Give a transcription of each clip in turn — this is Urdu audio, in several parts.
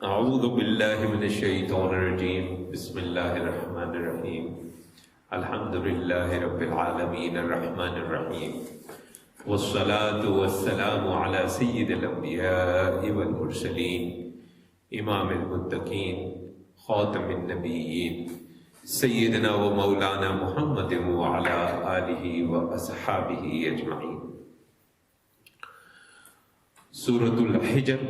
اعوذ باللہ من الشیطان الرجیم بسم اللہ الرحمن الرحیم الحمد للہ رب العالمین الرحمن الرحیم والصلاة والسلام علی سید الانبیاء والمرسلین امام المتقین خاتم النبیین سیدنا و مولانا محمد وعلی آلہ و اصحابہ اجمعین۔ سورۃ الحجر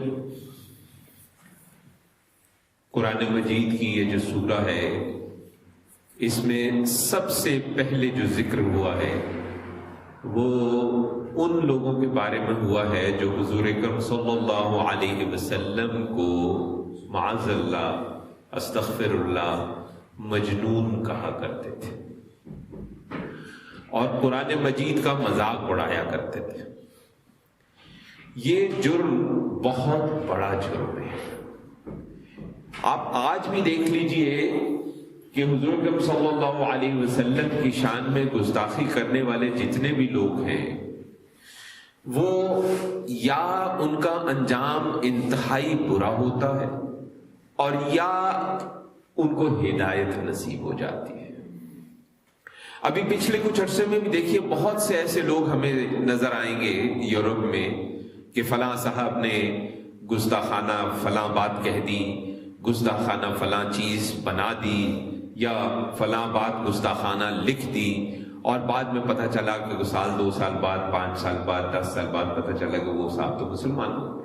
قرآن مجید کی یہ جو سورہ ہے، اس میں سب سے پہلے جو ذکر ہوا ہے وہ ان لوگوں کے بارے میں ہوا ہے جو حضور اکرم صلی اللہ علیہ وسلم کو معاذ اللہ استغفر اللہ مجنون کہا کرتے تھے اور قرآن مجید کا مذاق اڑایا کرتے تھے۔ یہ جرم بہت بڑا جرم ہے۔ آپ آج بھی دیکھ لیجئے کہ حضور اکرم صلی اللہ علیہ وسلم کی شان میں گستاخی کرنے والے جتنے بھی لوگ ہیں، وہ یا ان کا انجام انتہائی برا ہوتا ہے اور یا ان کو ہدایت نصیب ہو جاتی ہے۔ ابھی پچھلے کچھ عرصے میں بھی دیکھیے بہت سے ایسے لوگ ہمیں نظر آئیں گے یورپ میں کہ فلاں صاحب نے گستاخانہ فلاں بات کہہ دی، گستاخانہ فلاں چیز بنا دی، یا فلاں بات گستاخانہ لکھ دی، اور بعد میں پتہ چلا کہ سال 2 سال بعد 5 سال بعد 10 سال بعد پتہ چلا کہ وہ صاحب تو مسلمان ہو گئے۔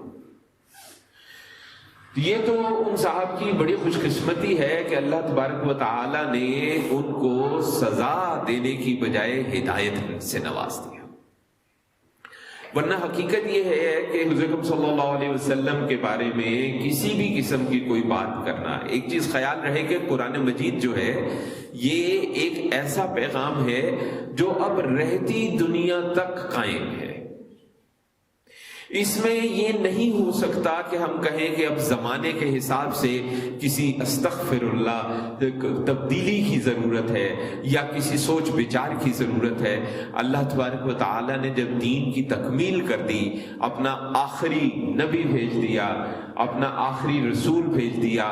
یہ تو ان صاحب کی بڑی خوش قسمتی ہے کہ اللہ تبارک و تعالی نے ان کو سزا دینے کی بجائے ہدایت سے نواز دیا، ورنہ حقیقت یہ ہے کہ حضور اکرم صلی اللہ علیہ وسلم کے بارے میں کسی بھی قسم کی کوئی بات کرنا، ایک چیز خیال رہے کہ قرآن مجید جو ہے یہ ایک ایسا پیغام ہے جو اب رہتی دنیا تک قائم ہے۔ اس میں یہ نہیں ہو سکتا کہ ہم کہیں کہ اب زمانے کے حساب سے کسی استغفر اللہ تبدیلی کی ضرورت ہے یا کسی سوچ بچار کی ضرورت ہے۔ اللہ تبارک و تعالی نے جب دین کی تکمیل کر دی، اپنا آخری نبی بھیج دیا، اپنا آخری رسول بھیج دیا،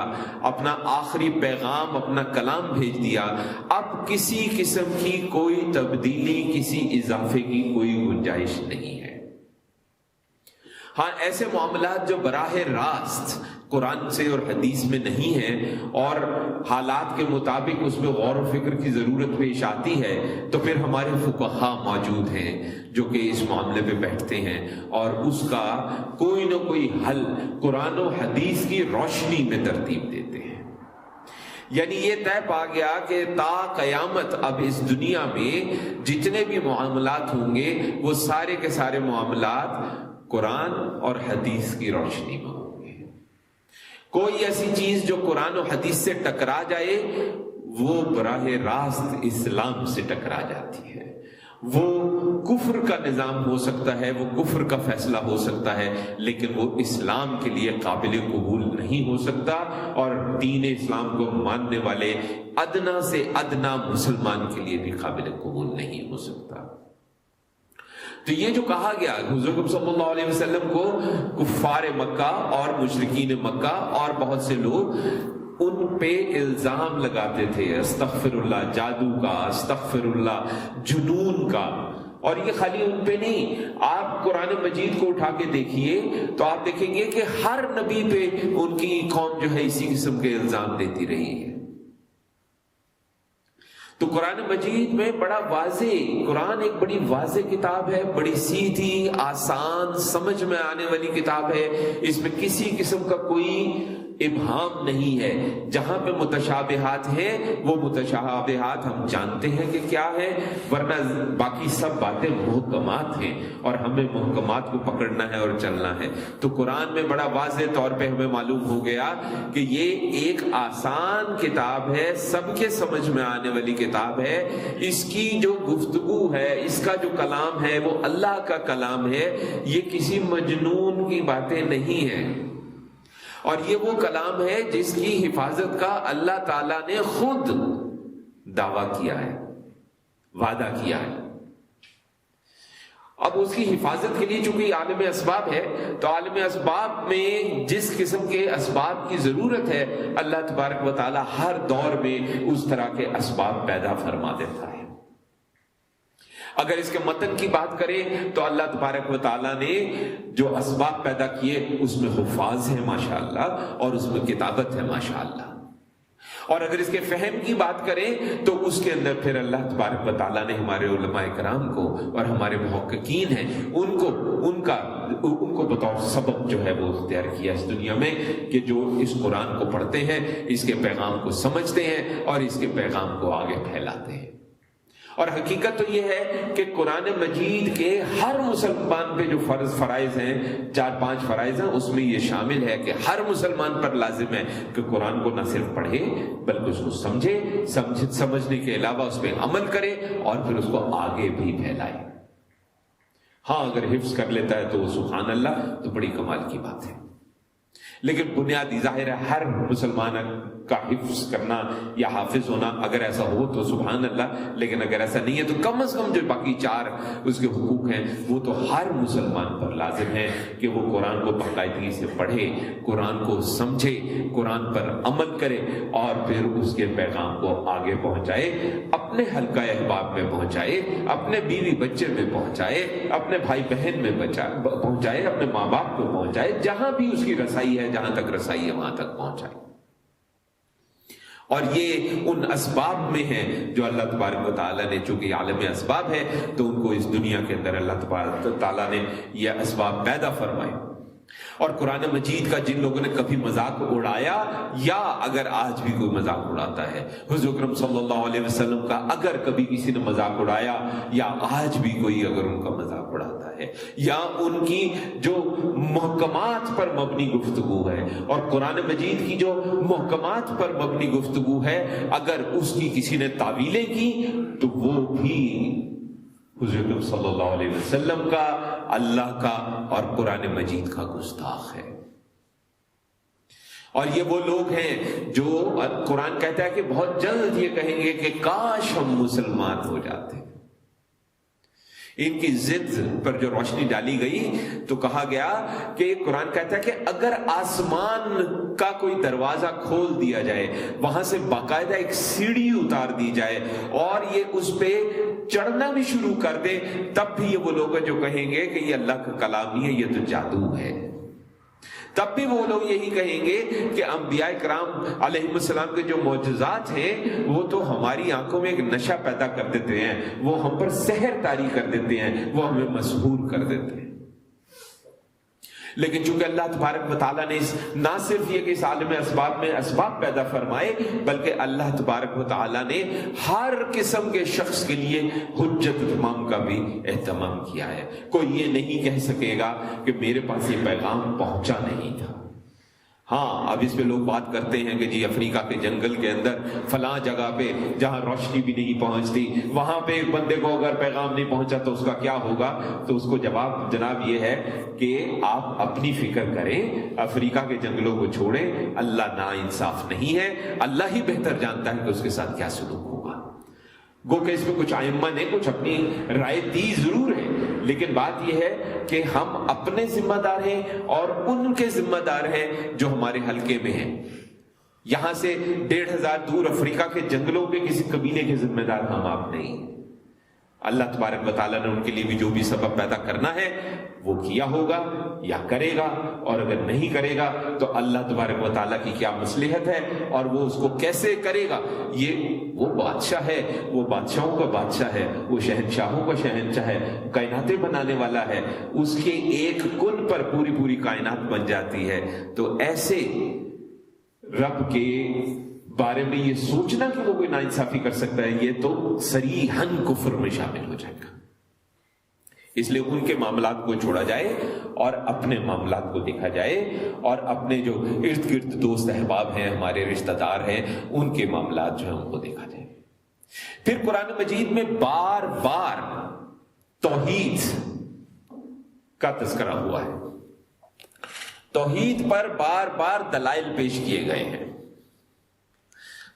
اپنا آخری پیغام، اپنا کلام بھیج دیا، اب کسی قسم کی کوئی تبدیلی، کسی اضافے کی کوئی گنجائش نہیں ہے۔ ہاں ایسے معاملات جو براہ راست قرآن سے اور حدیث میں نہیں ہیں اور حالات کے مطابق اس میں غور و فکر کی ضرورت پیش آتی ہے، تو پھر ہمارے فقہا موجود ہیں جو کہ اس معاملے پہ بیٹھتے ہیں اور اس کا کوئی نہ کوئی حل قرآن و حدیث کی روشنی میں ترتیب دیتے ہیں۔ یعنی یہ طے پا گیا کہ تا قیامت اب اس دنیا میں جتنے بھی معاملات ہوں گے وہ سارے کے سارے معاملات قرآن اور حدیث کی روشنی میں ہوں گے۔ کوئی ایسی چیز جو قرآن و حدیث سے ٹکرا جائے وہ براہ راست اسلام سے ٹکرا جاتی ہے۔ وہ کفر کا نظام ہو سکتا ہے، وہ کفر کا فیصلہ ہو سکتا ہے، لیکن وہ اسلام کے لیے قابل قبول نہیں ہو سکتا، اور دین اسلام کو ماننے والے ادنا سے ادنا مسلمان کے لیے بھی قابل قبول نہیں ہو سکتا۔ تو یہ جو کہا گیا حضور صلی اللہ علیہ وسلم کو کفار مکہ اور مشرکین مکہ اور بہت سے لوگ ان پہ الزام لگاتے تھے، استغفر اللہ جادو کا، استغفر اللہ جنون کا، اور یہ خالی ان پہ نہیں، آپ قرآن مجید کو اٹھا کے دیکھیے تو آپ دیکھیں گے کہ ہر نبی پہ ان کی قوم جو ہے اسی قسم کے الزام دیتی رہی ہے۔ تو قرآن مجید میں بڑا واضح، قرآن ایک بڑی واضح کتاب ہے، بڑی سیدھی آسان سمجھ میں آنے والی کتاب ہے، اس میں کسی قسم کا کوئی ابہام نہیں ہے۔ جہاں پہ متشابہات ہیں وہ متشابہات ہم جانتے ہیں کہ کیا ہے، ورنہ باقی سب باتیں محکمات ہیں اور ہمیں محکمات کو پکڑنا ہے اور چلنا ہے۔ تو قرآن میں بڑا واضح طور پہ ہمیں معلوم ہو گیا کہ یہ ایک آسان کتاب ہے، سب کے سمجھ میں آنے والی کتاب ہے۔ اس کی جو گفتگو ہے، اس کا جو کلام ہے وہ اللہ کا کلام ہے، یہ کسی مجنون کی باتیں نہیں ہیں، اور یہ وہ کلام ہے جس کی حفاظت کا اللہ تعالیٰ نے خود دعویٰ کیا ہے، وعدہ کیا ہے۔ اب اس کی حفاظت کے لیے چونکہ عالم اسباب ہے تو عالم اسباب میں جس قسم کے اسباب کی ضرورت ہے اللہ تبارک و تعالی ہر دور میں اس طرح کے اسباب پیدا فرما دیتا ہے۔ اگر اس کے متن کی بات کریں تو اللہ تبارک و تعالیٰ نے جو اسباب پیدا کیے اس میں حفاظ ہے ماشاءاللہ، اور اس میں کتابت ہے ماشاءاللہ۔ اور اگر اس کے فہم کی بات کریں تو اس کے اندر پھر اللہ تبارک و تعالیٰ نے ہمارے علماء کرام کو اور ہمارے محققین ہیں ان کو بطور سبب جو ہے وہ اختیار کیا اس دنیا میں، کہ جو اس قرآن کو پڑھتے ہیں، اس کے پیغام کو سمجھتے ہیں اور اس کے پیغام کو آگے پھیلاتے ہیں۔ اور حقیقت تو یہ ہے کہ قرآن مجید کے ہر مسلمان پہ جو فرائض ہیں، 4-5 فرائض ہیں، اس میں یہ شامل ہے کہ ہر مسلمان پر لازم ہے کہ قرآن کو نہ صرف پڑھے بلکہ اس کو سمجھنے کے علاوہ اس پہ عمل کرے اور پھر اس کو آگے بھی پھیلائے۔ ہاں اگر حفظ کر لیتا ہے تو سبحان اللہ، تو بڑی کمال کی بات ہے، لیکن بنیادی ظاہر ہے ہر مسلمان کا حفظ کرنا یا حافظ ہونا، اگر ایسا ہو تو سبحان اللہ، لیکن اگر ایسا نہیں ہے تو کم از کم جو باقی 4 اس کے حقوق ہیں وہ تو ہر مسلمان پر لازم ہے کہ وہ قرآن کو باقاعدگی سے پڑھے، قرآن کو سمجھے، قرآن پر عمل کرے اور پھر اس کے پیغام کو آگے پہنچائے، اپنے حلقہ احباب میں پہنچائے، اپنے بیوی بچے میں پہنچائے، اپنے بھائی بہن میں پہنچائے، اپنے ماں باپ کو پہنچائے، جہاں بھی اس کی رسائی ہے، جہاں تک رسائی ہے وہاں تک پہنچائے۔ اور یہ ان اسباب میں ہے جو اللہ تبارک و تعالیٰ نے، چونکہ عالم اسباب ہے تو ان کو اس دنیا کے اندر اللہ تبارک و تعالیٰ نے یہ اسباب پیدا فرمائے۔ اور قرآن مجید کا جن لوگوں نے کبھی مذاق اڑایا یا اگر آج بھی کوئی مذاق اڑاتا ہے، حضور اکرم صلی اللہ علیہ وسلم کا اگر کبھی کسی نے مذاق اڑایا یا آج بھی کوئی اگر ان کا مذاق اڑاتا ہے یا ان کی جو محکمات پر مبنی گفتگو ہے اور قرآن مجید کی جو محکمات پر مبنی گفتگو ہے، اگر اس کی کسی نے تعویلیں کی تو وہ بھی حضور صلی اللہ علیہ وسلم کا، اللہ کا اور قرآن مجید کا گستاخ ہے۔ اور یہ وہ لوگ ہیں جو قرآن کہتا ہے کہ بہت جلد یہ کہیں گے کہ کاش ہم مسلمان ہو جاتے۔ ان کی ضد پر جو روشنی ڈالی گئی تو کہا گیا کہ قرآن کہتا ہے کہ اگر آسمان کا کوئی دروازہ کھول دیا جائے، وہاں سے باقاعدہ ایک سیڑھی اتار دی جائے اور یہ اس پہ چڑھنا بھی شروع کر دے، تب بھی یہ وہ لوگ ہیں جو کہیں گے کہ یہ اللہ کا کلام نہیں ہے، یہ تو جادو ہے۔ تب بھی وہ لوگ یہی کہیں گے کہ انبیاء کرام علیہ السلام کے جو معجزات ہیں وہ تو ہماری آنکھوں میں ایک نشہ پیدا کر دیتے ہیں، وہ ہم پر سحر طاری کر دیتے ہیں، وہ ہمیں مسحور کر دیتے ہیں۔ لیکن چونکہ اللہ تبارک و تعالیٰ نے نہ صرف یہ کہ اس عالم اسباب میں اسباب پیدا فرمائے، بلکہ اللہ تبارک و تعالیٰ نے ہر قسم کے شخص کے لیے حجت تمام کا بھی اہتمام کیا ہے۔ کوئی یہ نہیں کہہ سکے گا کہ میرے پاس یہ پیغام پہنچا نہیں تھا۔ ہاں اب اس پہ لوگ بات کرتے ہیں کہ جی افریقہ کے جنگل کے اندر فلاں جگہ پہ جہاں روشنی بھی نہیں پہنچتی، وہاں پہ ایک بندے کو اگر پیغام نہیں پہنچا تو اس کا کیا ہوگا؟ تو اس کو جواب جناب یہ ہے کہ آپ اپنی فکر کریں، افریقہ کے جنگلوں کو چھوڑیں، اللہ نا انصاف نہیں ہے، اللہ ہی بہتر جانتا ہے کہ اس کے ساتھ کیا سلوک ہوگا۔ گو کہ اس میں کچھ ائمہ نے کچھ اپنی رائے دی ضرور ہے، لیکن بات یہ ہے کہ ہم اپنے ذمہ دار ہیں اور ان کے ذمہ دار ہیں جو ہمارے حلقے میں ہیں۔ یہاں سے 1500 دور افریقہ کے جنگلوں کے کسی قبیلے کے ذمہ دار ہم آپ نہیں۔ اللہ تبارک و تعالیٰ نے ان کے لیے بھی جو بھی سبب پیدا کرنا ہے وہ کیا ہوگا یا کرے گا، اور اگر نہیں کرے گا تو اللہ تبارک و تعالیٰ کی کیا مصلحت ہے اور وہ اس کو کیسے کرے گا۔ یہ وہ بادشاہ ہے، وہ بادشاہوں کا بادشاہ ہے، وہ شہنشاہوں کا شہنشاہ ہے، کائناتیں بنانے والا ہے، اس کے ایک کن پر پوری پوری کائنات بن جاتی ہے۔ تو ایسے رب کے بارے میں یہ سوچنا کہ وہ کوئی ناانصافی کر سکتا ہے، یہ تو صریحاً کفر میں شامل ہو جائے گا۔ اس لیے ان کے معاملات کو چھوڑا جائے اور اپنے معاملات کو دیکھا جائے، اور اپنے جو ارد گرد دوست احباب ہیں، ہمارے رشتہ دار ہیں، ان کے معاملات جو ہیں ان کو دیکھا جائے۔ پھر قرآن مجید میں بار بار توحید کا تذکرہ ہوا ہے، توحید پر بار بار دلائل پیش کیے گئے ہیں۔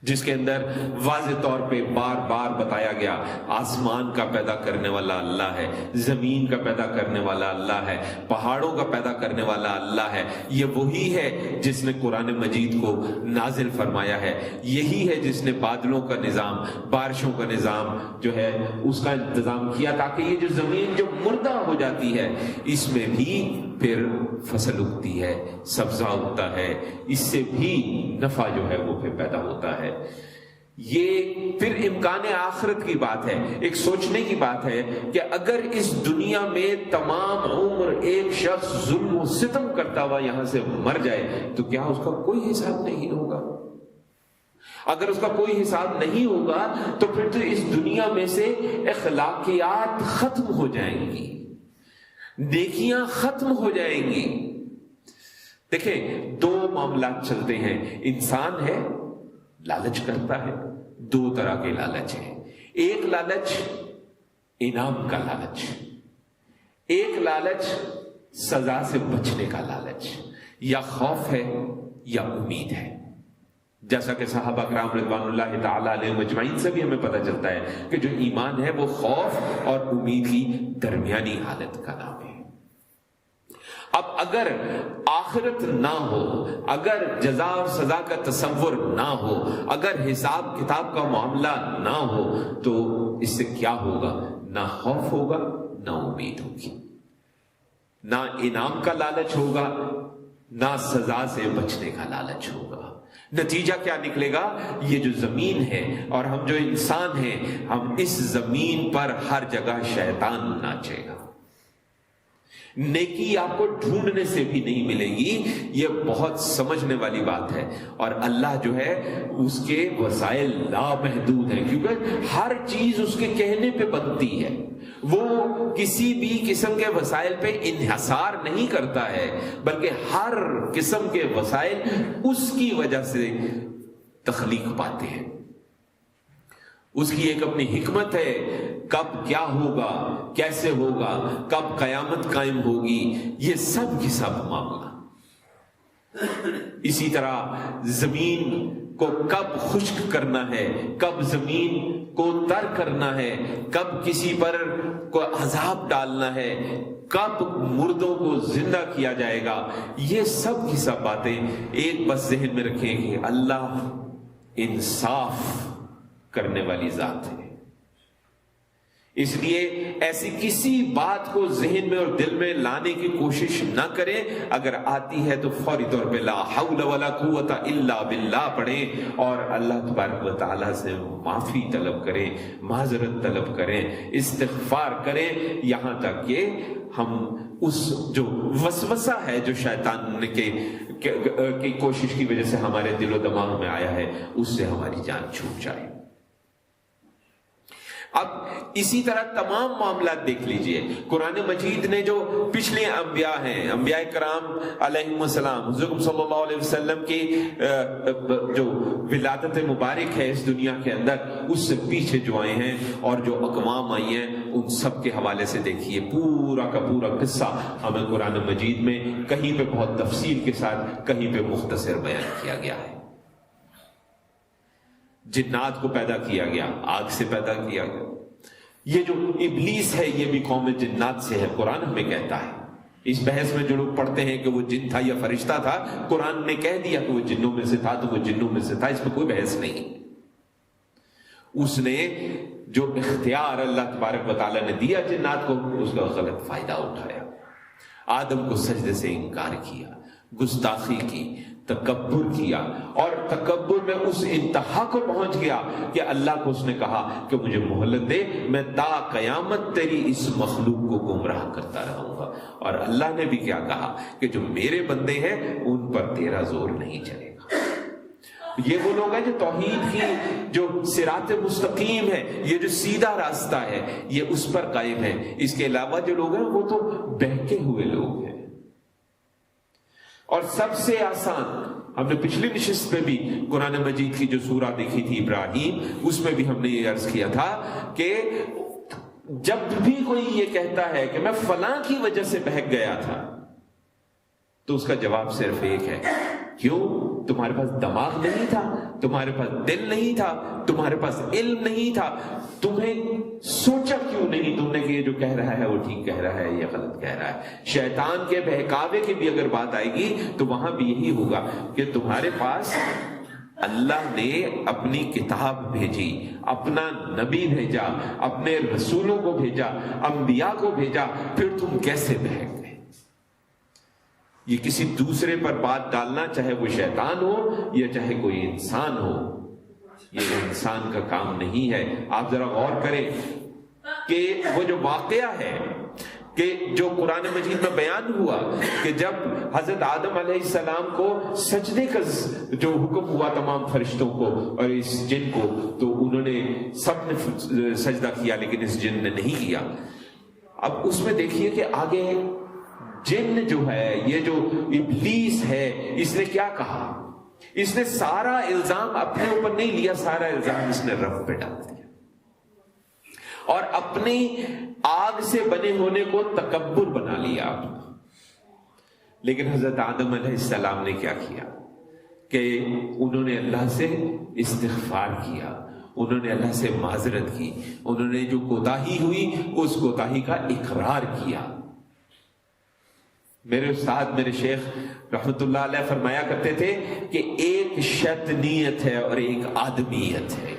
جس کے اندر واضح طور پہ بار بار بتایا گیا آسمان کا پیدا کرنے والا اللہ ہے، زمین کا پیدا کرنے والا اللہ ہے، پہاڑوں کا پیدا کرنے والا اللہ ہے، یہ وہی ہے جس نے قرآن مجید کو نازل فرمایا ہے، یہی ہے جس نے بادلوں کا نظام، بارشوں کا نظام جو ہے اس کا انتظام کیا تاکہ یہ جو زمین جو مردہ ہو جاتی ہے اس میں بھی پھر فصل اگتی ہے، سبزہ اگتا ہے، اس سے بھی نفع جو ہے وہ پھر پیدا ہوتا ہے۔ یہ پھر امکان آخرت کی بات ہے، ایک سوچنے کی بات ہے کہ اگر اس دنیا میں تمام عمر ایک شخص ظلم و ستم کرتا ہوا یہاں سے مر جائے تو کیا اس کا کوئی حساب نہیں ہوگا؟ اگر اس کا کوئی حساب نہیں ہوگا تو پھر تو اس دنیا میں سے اخلاقیات ختم ہو جائیں گی، نیکیاں ختم ہو جائیں گی۔ دیکھیں، دو معاملات چلتے ہیں، انسان ہے لالچ کرتا ہے، دو طرح کے لالچ ہیں، ایک لالچ انعام کا لالچ، ایک لالچ سزا سے بچنے کا لالچ، یا خوف ہے یا امید ہے۔ جیسا کہ صحابہ کرام رضوان اللہ تعالی علیہم اجمعین سے بھی ہمیں پتہ چلتا ہے کہ جو ایمان ہے وہ خوف اور امید کی درمیانی حالت کا نام ہے۔ اب اگر آخرت نہ ہو، اگر جزا اور سزا کا تصور نہ ہو، اگر حساب کتاب کا معاملہ نہ ہو تو اس سے کیا ہوگا؟ نہ خوف ہوگا نہ امید ہوگی، نہ انعام کا لالچ ہوگا نہ سزا سے بچنے کا لالچ ہوگا۔ نتیجہ کیا نکلے گا؟ یہ جو زمین ہے اور ہم جو انسان ہیں، ہم اس زمین پر ہر جگہ شیطان ناچے گا۔ نیکی آپ کو ڈھونڈنے سے بھی نہیں ملے گی، یہ بہت سمجھنے والی بات ہے۔ اور اللہ جو ہے اس کے وسائل لامحدود ہیں، کیونکہ ہر چیز اس کے کہنے پہ بنتی ہے، وہ کسی بھی قسم کے وسائل پہ انحصار نہیں کرتا ہے، بلکہ ہر قسم کے وسائل اس کی وجہ سے تخلیق پاتے ہیں۔ اس کی ایک اپنی حکمت ہے، کب کیا ہوگا، کیسے ہوگا، کب قیامت قائم ہوگی، یہ سب کی سب معاملہ۔ اسی طرح زمین کو کب خشک کرنا ہے، کب زمین کو تر کرنا ہے، کب کسی پر کو عذاب ڈالنا ہے، کب مردوں کو زندہ کیا جائے گا، یہ سب کی سب باتیں ایک بس ذہن میں رکھیں کہ اللہ انصاف کرنے والی ذات ہے۔ اس لیے ایسی کسی بات کو ذہن میں اور دل میں لانے کی کوشش نہ کریں، اگر آتی ہے تو فوری طور پہ لا حول ولا قوت الا باللہ پڑھیں اور اللہ تبارک و تعالیٰ سے معافی طلب کریں، معذرت طلب کریں، استغفار کریں، یہاں تک کہ ہم اس جو وسوسہ ہے جو شیطان کی کوشش کی وجہ سے ہمارے دل و دماغ میں آیا ہے اس سے ہماری جان چھوٹ جائے۔ اب اسی طرح تمام معاملات دیکھ لیجئے، قرآن مجید نے جو پچھلے انبیاء ہیں، انبیاء کرام علیہم السلام، حضور صلی اللہ علیہ وسلم کی جو ولادت مبارک ہے اس دنیا کے اندر، اس سے پیچھے جو آئے ہیں اور جو اقوام آئی ہیں ان سب کے حوالے سے دیکھیے، پورا کا پورا قصہ ہمیں قرآن مجید میں کہیں پہ بہت تفصیل کے ساتھ، کہیں پہ مختصر بیان کیا گیا ہے۔ جنات کو پیدا کیا گیا، آگ سے پیدا کیا گیا۔ یہ جو ابلیس ہے یہ بھی قوم جنات سے ہے، قرآن ہمیں کہتا ہے۔ اس بحث میں جو لوگ پڑھتے ہیں کہ وہ جن تھا یا فرشتہ تھا، قرآن نے کہہ دیا کہ وہ جنوں میں سے تھا تو وہ جنوں میں سے تھا، اس میں کوئی بحث نہیں۔ اس نے جو اختیار اللہ تبارک و تعالیٰ نے دیا جنات کو، اس کا غلط فائدہ اٹھایا، آدم کو سجدے سے انکار کیا، گستاخی کی، تکبر کیا، اور تکبر میں اس انتہا کو پہنچ گیا کہ اللہ کو اس نے کہا کہ مجھے مہلت دے، میں تا قیامت تیری اس مخلوق کو گمراہ کرتا رہوں گا۔ اور اللہ نے بھی کیا کہا کہ جو میرے بندے ہیں ان پر تیرا زور نہیں چلے گا۔ یہ وہ لوگ ہیں جو توحید کی جو صراط مستقیم ہے، یہ جو سیدھا راستہ ہے، یہ اس پر قائم ہے۔ اس کے علاوہ جو لوگ ہیں وہ تو بہکے ہوئے لوگ ہیں۔ اور سب سے آسان، ہم نے پچھلی نشست میں بھی قرآن مجید کی جو سورہ دیکھی تھی ابراہیم، اس میں بھی ہم نے یہ عرض کیا تھا کہ جب بھی کوئی یہ کہتا ہے کہ میں فلاں کی وجہ سے بہک گیا تھا تو اس کا جواب صرف ایک ہے، کیوں؟ تمہارے پاس دماغ نہیں تھا، تمہارے پاس دل نہیں تھا، تمہارے پاس علم نہیں تھا، تمہیں سوچا کیوں نہیں تم نے کہ یہ جو کہہ رہا ہے وہ ٹھیک کہہ رہا ہے یا غلط کہہ رہا ہے؟ شیطان کے بہکاوے کی بھی اگر بات آئے گی تو وہاں بھی یہی ہوگا کہ تمہارے پاس اللہ نے اپنی کتاب بھیجی، اپنا نبی بھیجا، اپنے رسولوں کو بھیجا، انبیاء کو بھیجا، پھر تم کیسے بہک گئے؟ یہ کسی دوسرے پر بات ڈالنا، چاہے وہ شیطان ہو یا چاہے کوئی انسان ہو، یہ انسان کا کام نہیں ہے۔ آپ ذرا غور کریں کہ وہ جو واقعہ ہے کہ جو قرآن مجید میں بیان ہوا کہ جب حضرت آدم علیہ السلام کو سجدے کا جو حکم ہوا تمام فرشتوں کو اور اس جن کو، تو انہوں نے سب نے سجدہ کیا لیکن اس جن نے نہیں کیا۔ اب اس میں دیکھیے کہ آگے جن جو ہے، یہ جو ابلیس ہے، اس نے کیا کہا؟ اس نے سارا الزام اپنے اوپر نہیں لیا، سارا الزام اس نے رب پہ ڈال دیا اور اپنی آگ سے بنے ہونے کو تکبر بنا لیا۔ لیکن حضرت آدم علیہ السلام نے کیا کیا کہ انہوں نے اللہ سے استغفار کیا، انہوں نے اللہ سے معذرت کی، انہوں نے جو کوتاہی ہوئی اس کوتاہی کا اقرار کیا۔ میرے استاد، میرے شیخ رحمت اللہ علیہ فرمایا کرتے تھے کہ ایک شیطنیت ہے اور ایک آدمیت ہے۔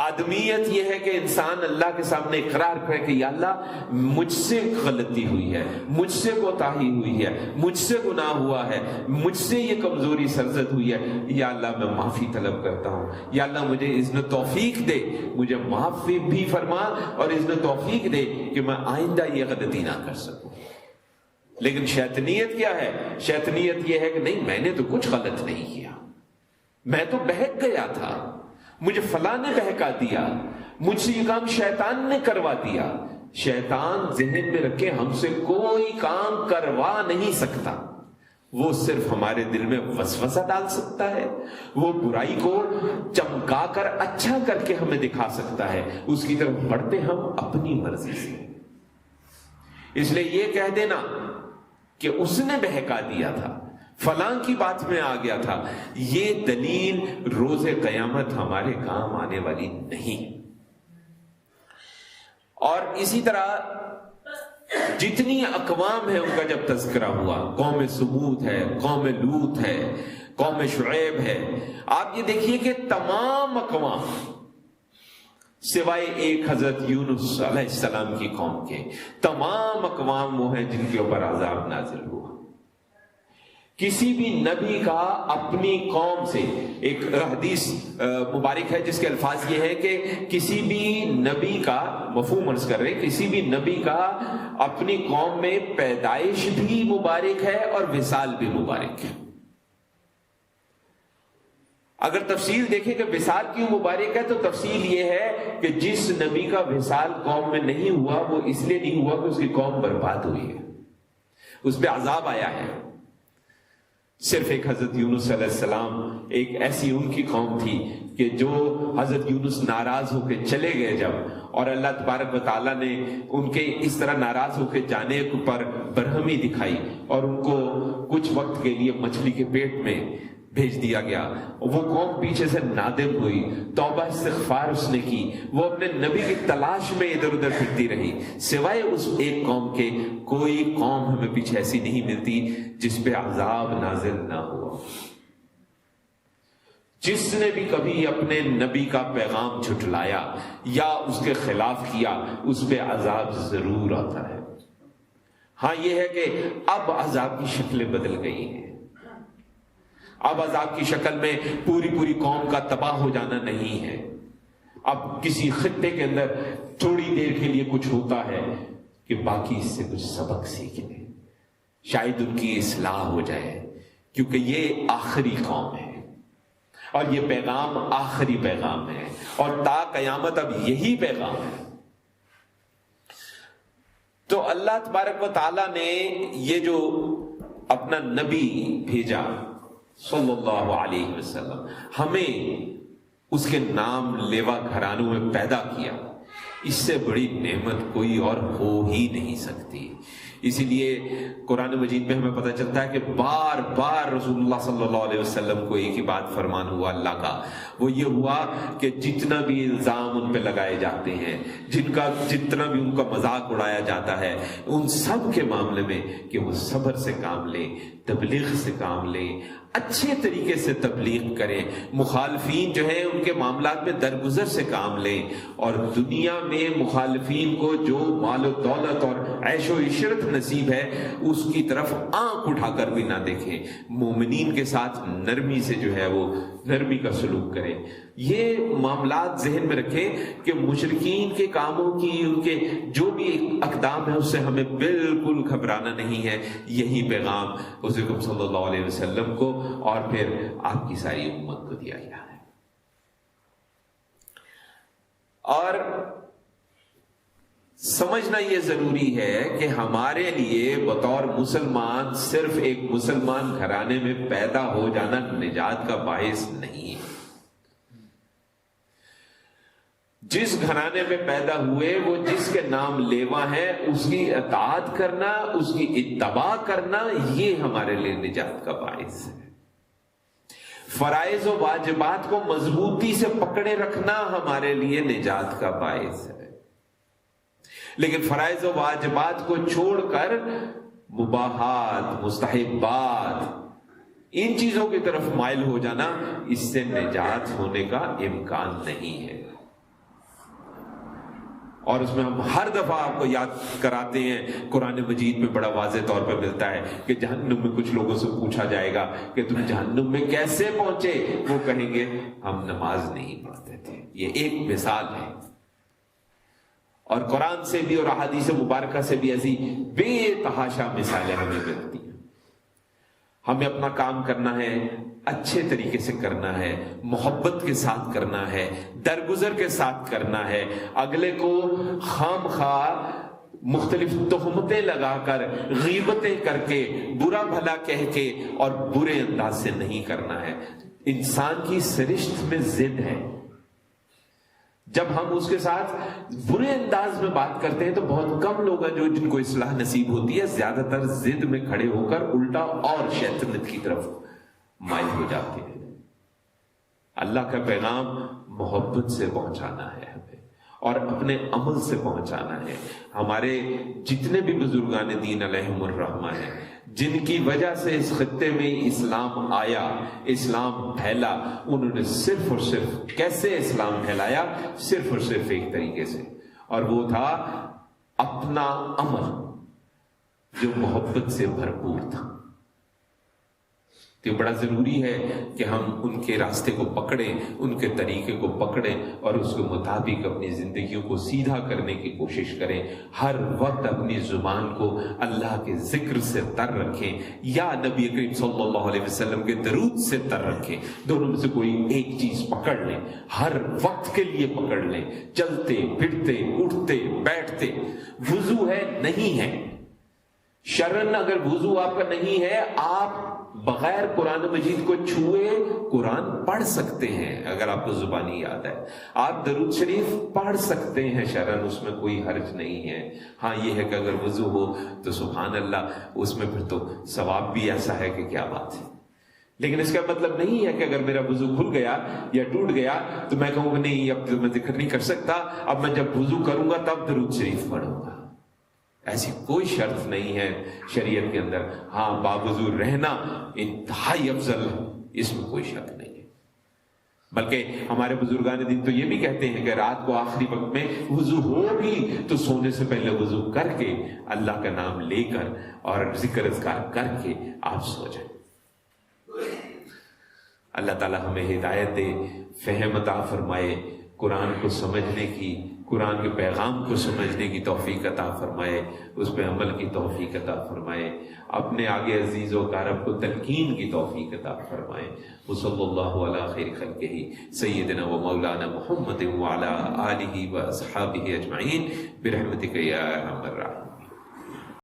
آدمیت یہ ہے کہ انسان اللہ کے سامنے اقرار کرے کہ یا اللہ مجھ سے غلطی ہوئی ہے، مجھ سے کوتاہی ہوئی ہے، مجھ سے گناہ ہوا ہے، مجھ سے یہ کمزوری سرزد ہوئی ہے، یا اللہ میں معافی طلب کرتا ہوں، یا اللہ مجھے اذن توفیق دے، مجھے معافی بھی فرما اور اذن توفیق دے کہ میں آئندہ یہ غلطی نہ کر سکوں۔ لیکن شیطنیت کیا ہے؟ شیطنیت یہ ہے کہ نہیں، میں نے تو کچھ غلط نہیں کیا، میں تو بہک گیا تھا، مجھے فلاں نے بہکا دیا، مجھ سے یہ کام شیطان نے کروا دیا۔ شیطان ذہن میں رکھے ہم سے کوئی کام کروا نہیں سکتا، وہ صرف ہمارے دل میں وسوسہ ڈال سکتا ہے، وہ برائی کو چمکا کر اچھا کر کے ہمیں دکھا سکتا ہے، اس کی طرف بڑھتے ہم اپنی مرضی سے۔ اس لیے یہ کہہ دینا کہ اس نے بہکا دیا تھا، فلاں کی بات میں آ گیا تھا، یہ دلیل روز قیامت ہمارے کام آنے والی نہیں۔ اور اسی طرح جتنی اقوام ہیں ان کا جب تذکرہ ہوا، قوم سمود ہے، قوم لوط ہے، قوم شعیب ہے، آپ یہ دیکھیے کہ تمام اقوام سوائے ایک حضرت یونس علیہ السلام کی قوم کے، تمام اقوام وہ ہیں جن کے اوپر عذاب نازل ہوا۔ کسی بھی نبی کا اپنی قوم سے، ایک حدیث مبارک ہے جس کے الفاظ یہ ہے کہ کسی بھی نبی کا، مفہوم عرض کر رہے، کسی بھی نبی کا اپنی قوم میں پیدائش بھی مبارک ہے اور وصال بھی مبارک ہے۔ اگر تفصیل دیکھیں کہ وصال کیوں مبارک ہے تو تفصیل یہ ہے کہ جس نبی کا وصال قوم میں نہیں ہوا وہ اس لیے نہیں ہوا کہ اس کی قوم برباد ہوئی ہے، اس پہ عذاب آیا ہے۔ صرف ایک حضرت یونس علیہ السلام، ایک ایسی ان کی قوم تھی کہ جو حضرت یونس ناراض ہو کے چلے گئے جب، اور اللہ تبارک و تعالیٰ نے ان کے اس طرح ناراض ہو کے جانے پر برہمی دکھائی اور ان کو کچھ وقت کے لیے مچھلی کے پیٹ میں بھیج دیا گیا۔ وہ قوم پیچھے سے نادم ہوئی، توبہ استغفار اس نے کی، وہ اپنے نبی کی تلاش میں ادھر ادھر پھرتی رہی۔ سوائے اس ایک قوم کے کوئی قوم ہمیں پیچھے ایسی نہیں ملتی جس پہ عذاب نازل نہ ہوا۔ جس نے بھی کبھی اپنے نبی کا پیغام جھٹلایا یا اس کے خلاف کیا اس پہ عذاب ضرور آتا ہے۔ ہاں یہ ہے کہ اب عذاب کی شکلیں بدل گئی ہیں، اب عذاب کی شکل میں پوری قوم کا تباہ ہو جانا نہیں ہے۔ اب کسی خطے کے اندر تھوڑی دیر کے لیے کچھ ہوتا ہے کہ باقی اس سے کچھ سبق سیکھ لیں، شاید ان کی اصلاح ہو جائے، کیونکہ یہ آخری قوم ہے اور یہ پیغام آخری پیغام ہے اور تا قیامت اب یہی پیغام ہے۔ تو اللہ تبارک و تعالیٰ نے یہ جو اپنا نبی بھیجا صلی اللہ علیہ وسلم، ہمیں اس کے نام لیوا گھرانوں میں پیدا کیا، اس سے بڑی نعمت کوئی اور ہو ہی نہیں سکتی۔ اسی لیے قرآن مجید میں ہمیں پتہ چلتا ہے کہ بار بار رسول اللہ صلی اللہ علیہ وسلم کو ایک ہی بات فرمان ہوا اللہ کا، وہ یہ ہوا کہ جتنا بھی الزام ان پہ لگائے جاتے ہیں، جتنا بھی ان کا مذاق اڑایا جاتا ہے، ان سب کے معاملے میں کہ وہ صبر سے کام لیں، تبلیغ سے کام لیں، اچھے طریقے سے تبلیغ کریں، مخالفین جو ہیں ان کے معاملات میں درگزر سے کام لیں، اور دنیا میں مخالفین کو جو مال و دولت اور عیش و عشرت نصیب ہے اس کی طرف آنکھ اٹھا کر بھی نہ دیکھیں، مومنین کے ساتھ نرمی سے جو ہے وہ نرمی کا سلوک کریں۔ یہ معاملات ذہن میں رکھیں کہ مشرکین کے کاموں کی، ان کے جو بھی اقدام ہے اس سے ہمیں بالکل گھبرانا نہیں ہے۔ یہی پیغام حضور صلی اللہ علیہ وسلم کو اور پھر آپ کی ساری امت کو دیا گیا ہے۔ اور سمجھنا یہ ضروری ہے کہ ہمارے لیے بطور مسلمان صرف ایک مسلمان گھرانے میں پیدا ہو جانا نجات کا باعث نہیں ہے۔ جس گھرانے میں پیدا ہوئے وہ جس کے نام لیوا ہے اس کی اطاعت کرنا، اس کی اتباع کرنا، یہ ہمارے لیے نجات کا باعث ہے۔ فرائض و واجبات کو مضبوطی سے پکڑے رکھنا ہمارے لیے نجات کا باعث ہے، لیکن فرائض و واجبات کو چھوڑ کر مباحات، مستحبات، ان چیزوں کی طرف مائل ہو جانا، اس سے نجات ہونے کا امکان نہیں ہے۔ اور اس میں ہم ہر دفعہ آپ کو یاد کراتے ہیں، قرآن مجید میں بڑا واضح طور پر ملتا ہے کہ جہنم میں کچھ لوگوں سے پوچھا جائے گا کہ تم جہنم میں کیسے پہنچے، وہ کہیں گے ہم نماز نہیں پڑھتے تھے۔ یہ ایک مثال ہے، اور قرآن سے بھی اور احادیث مبارکہ سے بھی ایسی بے تحاشا مثالیں ہمیں ملتی ہیں۔ ہمیں اپنا کام کرنا ہے، اچھے طریقے سے کرنا ہے، محبت کے ساتھ کرنا ہے، درگزر کے ساتھ کرنا ہے، اگلے کو خام خواہ مختلف تہمتیں لگا کر، غیبتیں کر کے، برا بھلا کہہ کے اور برے انداز سے نہیں کرنا ہے۔ انسان کی سرشت میں ضد ہے، جب ہم اس کے ساتھ برے انداز میں بات کرتے ہیں تو بہت کم لوگ ہیں جن کو اصلاح نصیب ہوتی ہے، زیادہ تر ضد میں کھڑے ہو کر الٹا اور شیطنت کی طرف مائل ہو جاتے ہیں۔ اللہ کا پیغام محبت سے پہنچانا ہے ہمیں، اور اپنے عمل سے پہنچانا ہے۔ ہمارے جتنے بھی بزرگان دین علیہم الرحمہ ہیں، جن کی وجہ سے اس خطے میں اسلام آیا، اسلام پھیلا، انہوں نے صرف اور صرف کیسے اسلام پھیلایا؟ صرف اور صرف ایک طریقے سے، اور وہ تھا اپنا عمل جو محبت سے بھرپور تھا۔ تو بڑا ضروری ہے کہ ہم ان کے راستے کو پکڑیں، ان کے طریقے کو پکڑیں، اور اس کے مطابق اپنی زندگیوں کو سیدھا کرنے کی کوشش کریں۔ ہر وقت اپنی زبان کو اللہ کے ذکر سے تر رکھیں یا نبی کریم صلی اللہ علیہ وسلم کے درود سے تر رکھیں۔ دونوں میں سے کوئی ایک چیز پکڑ لیں، ہر وقت کے لیے پکڑ لیں، چلتے پھرتے اٹھتے بیٹھتے۔ وضو ہے نہیں ہے، شرن اگر وضو آپ کا نہیں ہے، آپ بغیر قرآن مجید کو چھوئے قرآن پڑھ سکتے ہیں۔ اگر آپ کو زبانی یاد ہے، آپ درود شریف پڑھ سکتے ہیں شرن، اس میں کوئی حرج نہیں ہے۔ ہاں یہ ہے کہ اگر وضو ہو تو سبحان اللہ، اس میں پھر تو ثواب بھی ایسا ہے کہ کیا بات ہے۔ لیکن اس کا مطلب نہیں ہے کہ اگر میرا وضو کھل گیا یا ٹوٹ گیا تو میں کہوں کہ نہیں اب میں ذکر نہیں کر سکتا، اب میں جب وضو کروں گا تب درود شریف پڑھوں گا۔ ایسی کوئی شرط نہیں ہے شریعت کے اندر۔ ہاں باوضو رہنا انتہائی افضل ہے، اس میں کوئی شک نہیں ہے۔ بلکہ ہمارے بزرگان دین تو یہ بھی کہتے ہیں کہ رات کو آخری وقت میں وضو ہو بھی تو سونے سے پہلے وضو کر کے اللہ کا نام لے کر اور ذکر اذکار کر کے آپ سو جائیں۔ اللہ تعالی ہمیں ہدایت دے، فہم عطا فرمائے، قرآن کو سمجھنے کی، قرآن کے پیغام کو سمجھنے کی توفیق عطا فرمائے، اس پہ عمل کی توفیق عطا فرمائے، اپنے آگے عزیز و اقارب کو تلقین کی توفیق عطا فرمائے۔ وصلی اللہ علی خیر خلقہ سیدنا و مولانا محمد وعلی آلہ و اصحابہ اجمعین برحمتک یا ارحم الراحمین۔